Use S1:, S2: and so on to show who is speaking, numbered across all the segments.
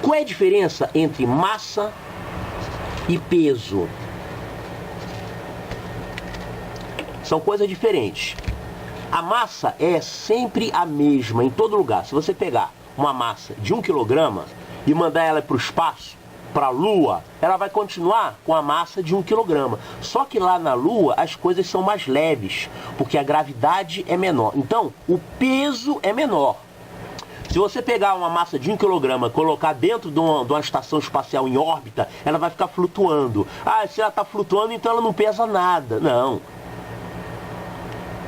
S1: Qual é a diferença entre massa e peso? São coisas diferentes. A massa é sempre a mesma em todo lugar. Se você pegar uma massa de 1 kg e mandar ela para o espaço, para a Lua, ela vai continuar com a massa de 1 kg. Só que lá na Lua as coisas são mais leves, porque a gravidade é menor. Então, o peso é menor. Se você pegar uma massa de 1 kg e colocar dentro de uma estação espacial em órbita, ela vai ficar flutuando. Ah, se ela está flutuando, então ela não pesa nada. Não.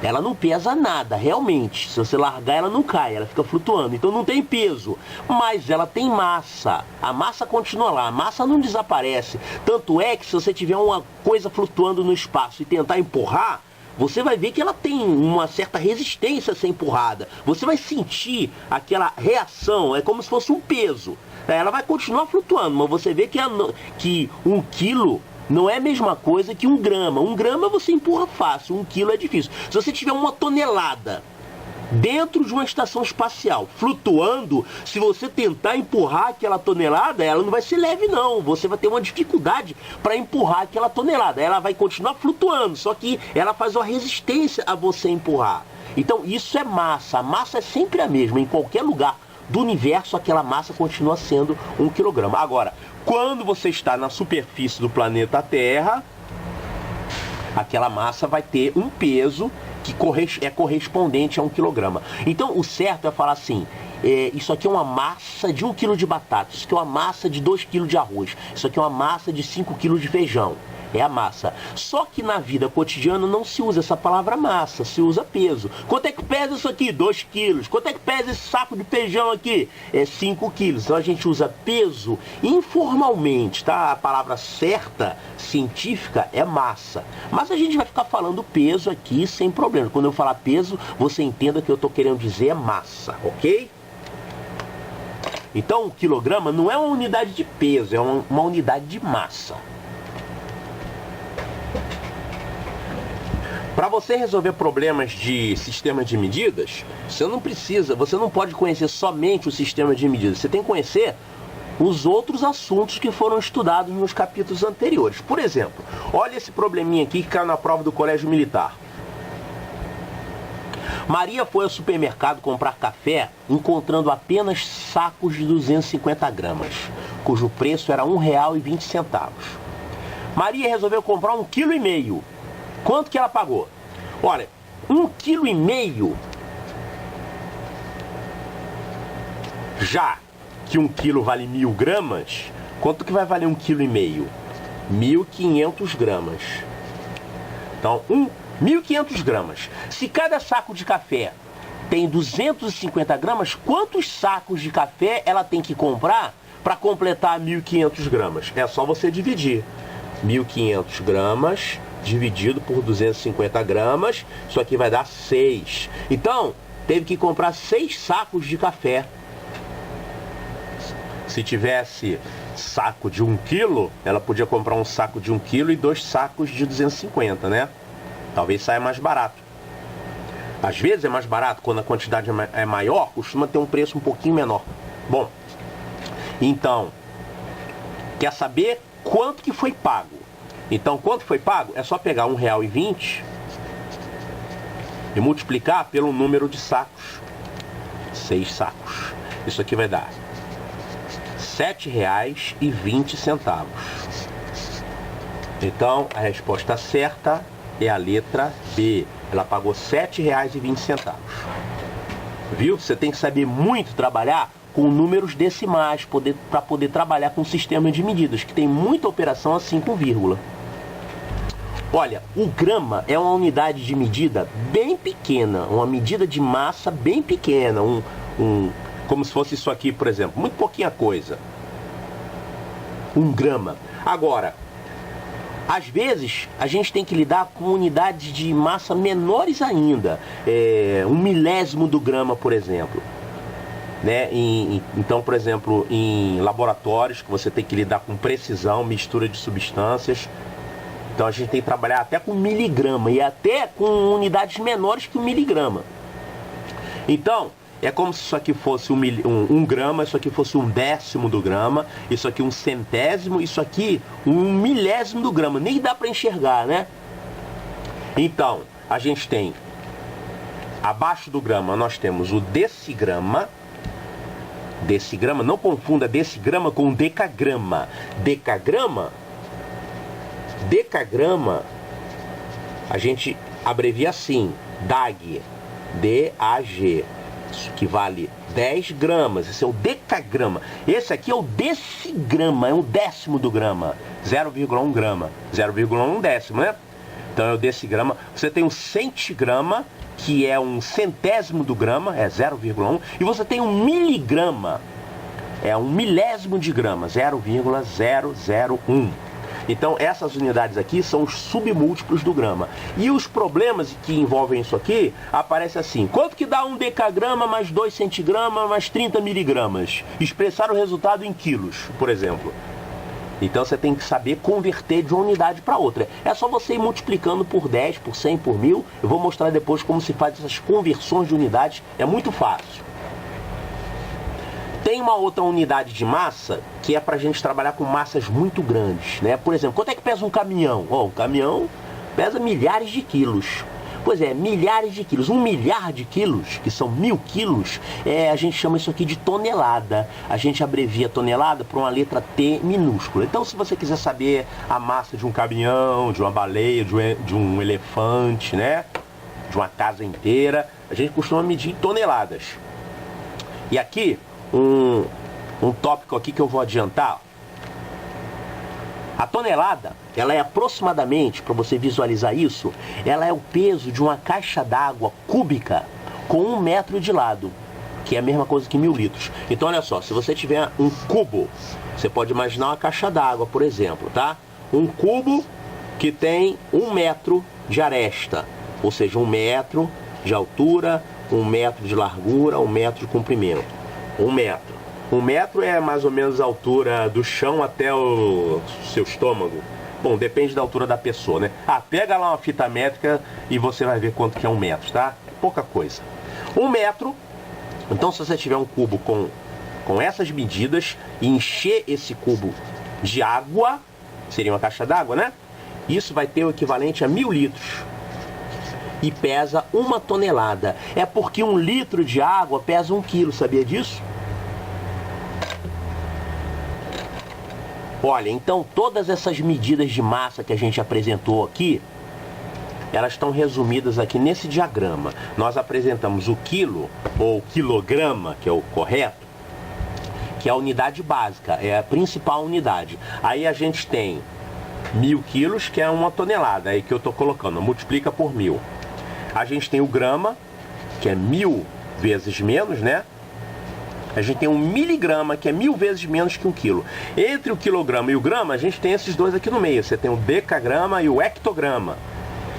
S1: Ela não pesa nada, realmente. Se você largar, ela não cai, ela fica flutuando. Então não tem peso, mas ela tem massa. A massa continua lá, a massa não desaparece. Tanto é que se você tiver uma coisa flutuando no espaço e tentar empurrar, você vai ver que ela tem uma certa resistência a ser empurrada. Você vai sentir aquela reação, é como se fosse um peso. Ela vai continuar flutuando, mas você vê que 1 quilo não é a mesma coisa que 1 grama. 1 grama você empurra fácil, 1 quilo é difícil. Se você tiver 1 tonelada dentro de uma estação espacial, flutuando, se você tentar empurrar aquela tonelada, ela não vai ser leve não. Você vai ter uma dificuldade para empurrar aquela tonelada. Ela vai continuar flutuando, só que ela faz uma resistência a você empurrar. Então isso é massa. A massa é sempre a mesma. Em qualquer lugar do universo, aquela massa continua sendo 1 kg. Agora, quando você está na superfície do planeta Terra, aquela massa vai ter um peso que é correspondente a 1 kg. Então, o certo é falar assim, isso aqui é uma massa de 1 kg de batata, isso aqui é uma massa de 2 kg de arroz, isso aqui é uma massa de 5 kg de feijão. É a massa. Só que na vida cotidiana não se usa essa palavra massa, se usa peso. Quanto é que pesa isso aqui? 2 quilos. Quanto é que pesa esse saco de feijão aqui? É 5 quilos. Então a gente usa peso informalmente, tá? A palavra certa, científica, é massa. Mas a gente vai ficar falando peso aqui sem problema. Quando eu falar peso, você entenda que eu estou querendo dizer é massa, ok? Então, 1 quilograma não é uma unidade de peso, é uma unidade de massa. Para você resolver problemas de sistema de medidas, você não pode conhecer somente o sistema de medidas. Você tem que conhecer os outros assuntos que foram estudados nos capítulos anteriores. Por exemplo, olha esse probleminha aqui que caiu na prova do Colégio Militar. Maria foi ao supermercado comprar café, encontrando apenas sacos de 250 gramas, cujo preço era R$ 1,20. Maria resolveu comprar 1,5 kg. Quanto que ela pagou? Olha, 1,5 kg, já que 1 quilo vale 1.000 gramas, quanto que vai valer 1,5 kg? 1.500 gramas. Então, 1.500 gramas. Se cada saco de café tem 250 gramas, quantos sacos de café ela tem que comprar para completar 1.500 gramas? É só você dividir. 1.500 gramas dividido por 250 gramas, isso aqui vai dar 6. Então, teve que comprar 6 sacos de café. Se tivesse saco de 1 quilo, ela podia comprar um saco de 1 quilo e 2 sacos de 250, né? Talvez saia mais barato. Às vezes é mais barato, quando a quantidade é maior, costuma ter um preço um pouquinho menor. Bom, então, quer saber quanto que foi pago? Então, quanto foi pago? É só pegar R$ 1,20 e multiplicar pelo número de sacos. 6 sacos. Isso aqui vai dar R$ 7,20. Então, a resposta certa é a letra B. Ela pagou R$ 7,20. Viu? Você tem que saber muito trabalhar com números decimais para poder trabalhar com sistema de medidas, que tem muita operação assim com vírgula. Olha, o grama é uma unidade de medida bem pequena, uma medida de massa bem pequena, como se fosse isso aqui, por exemplo, muito pouquinha coisa. 1 grama. Agora, às vezes, a gente tem que lidar com unidades de massa menores ainda, 1/1000 do grama, por exemplo. Né? Então, por exemplo, em laboratórios, que você tem que lidar com precisão, mistura de substâncias, então a gente tem que trabalhar até com miligrama e até com unidades menores que 1 miligrama. Então, É como se isso aqui fosse um grama, isso aqui fosse 1/10 do grama, isso aqui 1/100, isso aqui 1/1000 do grama. Nem dá para enxergar, né? Então, a gente tem, abaixo do grama, nós temos o decigrama. Decigrama, não confunda decigrama com decagrama. Decagrama, a gente abrevia assim, DAG, D-A-G. Isso que vale 10 gramas, esse é o decagrama. Esse aqui é o decigrama, é 1/10 do grama, 0,1 grama, 0,1 décimo, né? Então é o decigrama. Você tem o centigrama, que é 1/100 do grama, é 0,1. E você tem o miligrama, é 1/1000 de grama, 0,001. Então essas unidades aqui são os submúltiplos do grama. E os problemas que envolvem isso aqui aparecem assim: quanto que dá 1 decagrama mais 2 centigramas mais 30 miligramas? Expressar o resultado em quilos, por exemplo. Então você tem que saber converter de uma unidade para outra. É só você ir multiplicando por 10, por 100, por 1000. Eu vou mostrar depois como se faz essas conversões de unidades. É muito fácil. Tem uma outra unidade de massa que é para a gente trabalhar com massas muito grandes, né? Por exemplo, quanto é que pesa um caminhão? Um caminhão pesa milhares de quilos. Pois é, milhares de quilos. 1 milhar de quilos, que são 1000 quilos, a gente chama isso aqui de tonelada. A gente abrevia tonelada por uma letra T minúscula. Então, se você quiser saber a massa de um caminhão, de uma baleia, de um elefante, né? De uma casa inteira, a gente costuma medir em toneladas. E aqui, um tópico aqui que eu vou adiantar. A tonelada, ela é aproximadamente, para você visualizar isso, ela é o peso de uma caixa d'água cúbica com 1 metro de lado, que é a mesma coisa que 1000 litros. Então olha só, se você tiver um cubo, você pode imaginar uma caixa d'água, por exemplo, tá? Um cubo que tem 1 metro de aresta, ou seja, 1 metro de altura, 1 metro de largura, 1 metro de comprimento. 1 metro. 1 metro é mais ou menos a altura do chão até o seu estômago. Bom, depende da altura da pessoa, né? Pega lá uma fita métrica e você vai ver quanto que é 1 metro, tá? É pouca coisa. 1 metro. Então, se você tiver um cubo com essas medidas e encher esse cubo de água, seria uma caixa d'água, né? Isso vai ter o equivalente a 1000 litros. E pesa 1 tonelada. É porque 1 litro de água pesa 1 quilo, sabia disso? Olha, então todas essas medidas de massa que a gente apresentou aqui, elas estão resumidas aqui nesse diagrama. Nós apresentamos o quilo, ou quilograma, que é o correto, que é a unidade básica, é a principal unidade. Aí a gente tem 1000 quilos, que é 1 tonelada, aí que eu estou colocando, multiplica por 1000. A gente tem o grama, que é 1000 vezes menos, né? A gente tem um miligrama, que é 1000 vezes menos que 1 quilo. Entre o quilograma e o grama, a gente tem esses dois aqui no meio. Você tem o decagrama e o hectograma.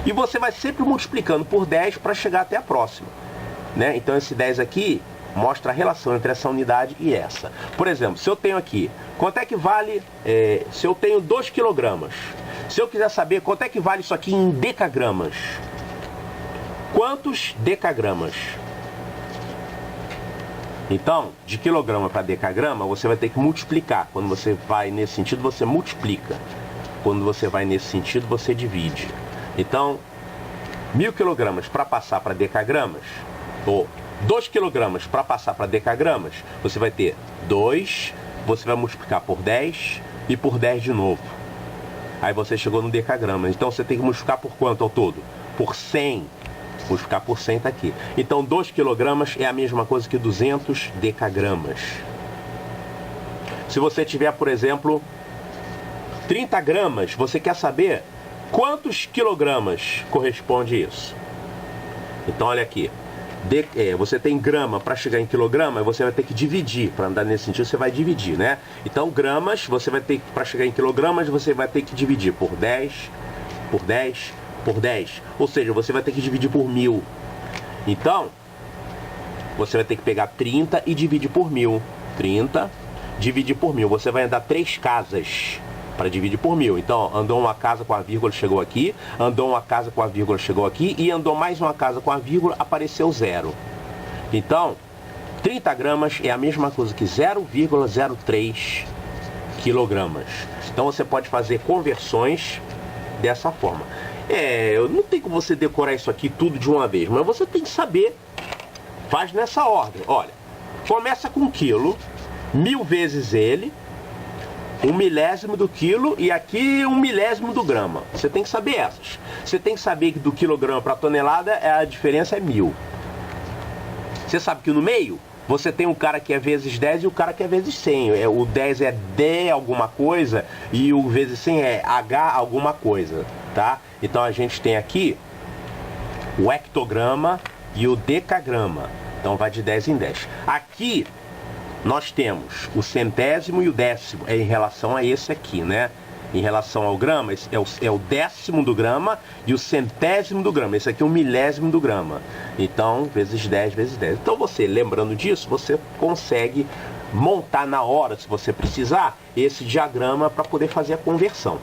S1: E você vai sempre multiplicando por 10 para chegar até a próxima, né? Então esse 10 aqui mostra a relação entre essa unidade e essa. Por exemplo, se eu tenho aqui, quanto é que vale, se eu tenho 2 quilogramas, se eu quiser saber quanto é que vale isso aqui em decagramas, quantos decagramas? Então, de quilograma para decagrama, você vai ter que multiplicar. Quando você vai nesse sentido, você multiplica. Quando você vai nesse sentido, você divide. Então, 1000 quilogramas para passar para decagramas, ou 2 quilogramas para passar para decagramas, você vai ter 2, você vai multiplicar por 10 e por 10 de novo. Aí você chegou no decagrama. Então você tem que multiplicar por quanto ao todo? Por 100. Multiplicar por 100 está aqui. Então 2 quilogramas é a mesma coisa que 200 decagramas. Se você tiver, por exemplo, 30 gramas, você quer saber quantos quilogramas corresponde isso? Então olha aqui. Você tem grama para chegar em quilograma, você vai ter que dividir. Para andar nesse sentido, você vai dividir, né? Então gramas, você vai ter que, para chegar em quilogramas, você vai ter que dividir por 10, por 10, por 10. Ou seja, você vai ter que dividir por 1000. Então, você vai ter que pegar 30 e dividir por 1000. 30, dividir por 1000. Você vai andar 3 casas para dividir por 1000. Então, andou uma casa com a vírgula, chegou aqui. Andou uma casa com a vírgula, chegou aqui. E andou mais uma casa com a vírgula, apareceu 0. Então, 30 gramas é a mesma coisa que 0,03 quilogramas. Então você pode fazer conversões dessa forma. Eu não tem como você decorar isso aqui tudo de uma vez, mas você tem que saber. Faz nessa ordem. Olha, começa com quilo, 1000 vezes ele, 1/1000 do quilo e aqui 1/1000 do grama. Você tem que saber essas. Você tem que saber que do quilograma para tonelada a diferença é 1000. Você sabe que no meio você tem um cara que é vezes 10 e o cara que é vezes 100. O 10 é D alguma coisa e o vezes 100 é H alguma coisa, tá? Então a gente tem aqui o hectograma e o decagrama. Então vai de 10 em 10. Aqui nós temos o centésimo e o décimo. É em relação a esse aqui, né? Em relação ao grama, esse é o décimo do grama e o centésimo do grama. Esse aqui é o milésimo do grama. Então, vezes 10, vezes 10. Então você, lembrando disso, você consegue montar na hora, se você precisar, esse diagrama para poder fazer a conversão.